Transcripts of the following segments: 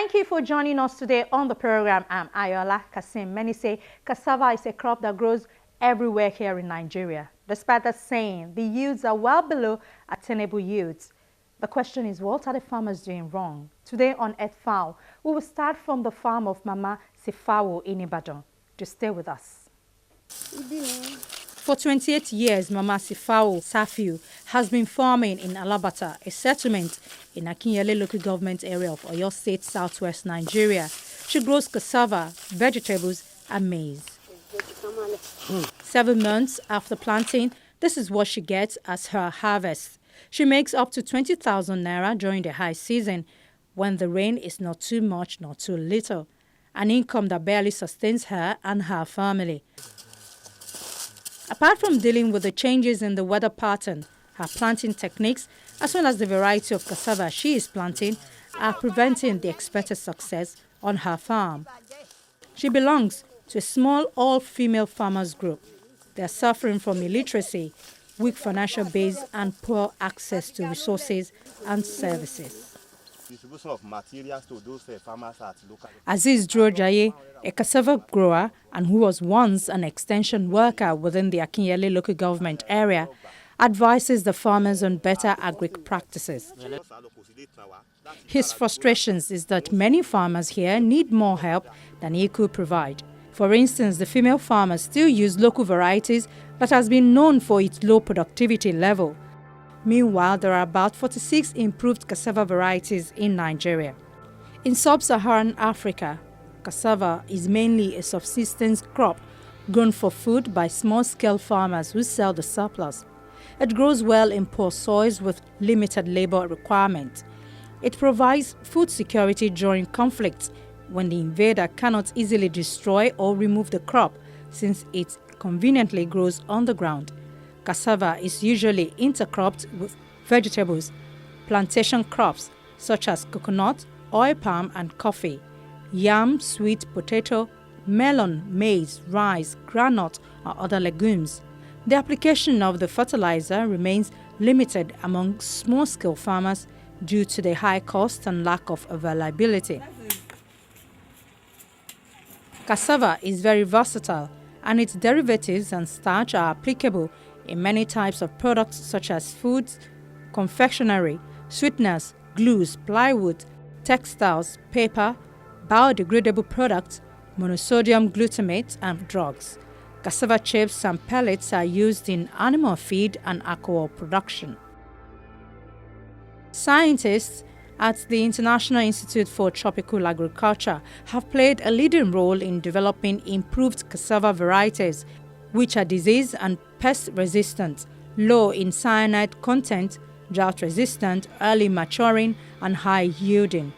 Thank you for joining us today on the program. I'm Ayola Kasim. Many say cassava is a crop that grows everywhere here in Nigeria. Despite that saying, the yields are well below attainable yields. The question is, what are the farmers doing wrong? Today on Earth Fowl, we will start from the farm of Mama Sifawo in Ibadan. Just stay with us. For 28 years, Mama Sifawo Safiu has been farming in Alabata, a settlement in Akinyele local government area of Oyo State, southwest Nigeria. She grows cassava, vegetables and maize. 7 months after planting, this is what she gets as her harvest. She makes up to 20,000 naira during the high season, when the rain is not too much nor too little, an income that barely sustains her and her family. Apart from dealing with the changes in the weather pattern, her planting techniques, as well as the variety of cassava she is planting, are preventing the expected success on her farm. She belongs to a small all-female farmers group. They are suffering from illiteracy, weak financial base, and poor access to resources and services. Distribution of materials to those farmers at local. Aziz Drojaye, a cassava grower and who was once an extension worker within the Akinyele local government area, advises the farmers on better agric practices. His frustrations is that many farmers here need more help than he could provide. For instance, the female farmers still use local varieties that has been known for its low productivity level. Meanwhile, there are about 46 improved cassava varieties in Nigeria. In sub-Saharan Africa, cassava is mainly a subsistence crop grown for food by small-scale farmers who sell the surplus. It grows well in poor soils with limited labor requirements. It provides food security during conflicts when the invader cannot easily destroy or remove the crop, since it conveniently grows on the ground. Cassava is usually intercropped with vegetables, plantation crops such as coconut, oil palm and coffee, yam, sweet potato, melon, maize, rice, groundnut or other legumes. The application of the fertilizer remains limited among small-scale farmers due to the high cost and lack of availability. Cassava is very versatile, and its derivatives and starch are applicable in many types of products such as foods, confectionery, sweeteners, glues, plywood, textiles, paper, biodegradable products, monosodium glutamate, and drugs. Cassava chips and pellets are used in animal feed and alcohol production. Scientists at the International Institute for Tropical Agriculture have played a leading role in developing improved cassava varieties, which are disease and pest resistant, low in cyanide content, drought resistant, early maturing, and high yielding.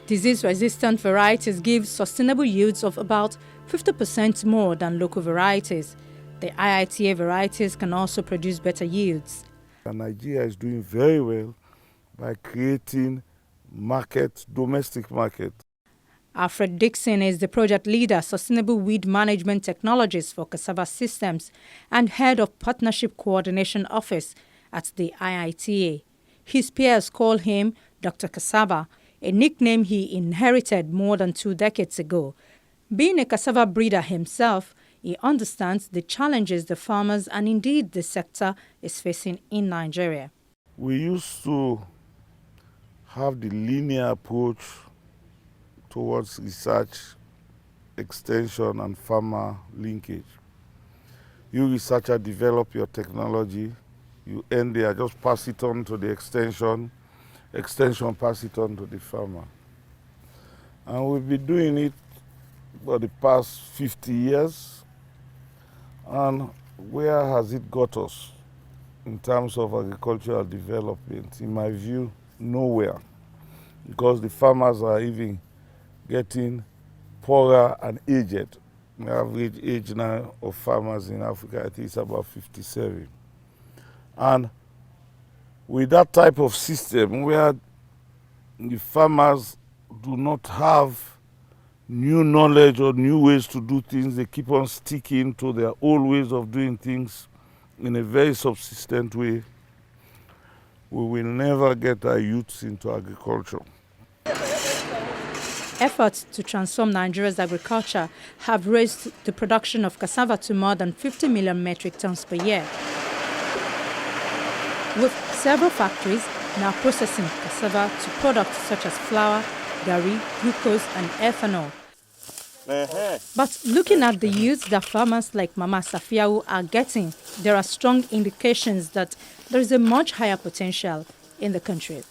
Disease resistant varieties give sustainable yields of about 50% more than local varieties. The IITA varieties can also produce better yields. Nigeria is doing very well by creating domestic market. Alfred Dixon is the project leader, Sustainable Weed Management Technologies for Cassava Systems, and head of Partnership Coordination Office at the IITA. His peers call him Dr. Cassava, a nickname he inherited more than 2 decades ago. Being a cassava breeder himself, he understands the challenges the farmers and indeed the sector is facing in Nigeria. We used to have the linear approach towards research, extension, and farmer linkage. You researcher develop your technology, you end there, just pass it on to the extension pass it on to the farmer. And we've been doing it for the past 50 years. And where has it got us in terms of agricultural development? In my view, nowhere, because the farmers are even getting poorer and aged. The average age now of farmers in Africa, I think, is about 57. And with that type of system where the farmers do not have new knowledge or new ways to do things, they keep on sticking to their old ways of doing things in a very subsistent way, we will never get our youths into agriculture. Efforts to transform Nigeria's agriculture have raised the production of cassava to more than 50 million metric tons per year, with several factories now processing cassava to products such as flour, gari, glucose and ethanol. But looking at the yields that farmers like Mama Safiawu are getting, there are strong indications that there is a much higher potential in the country.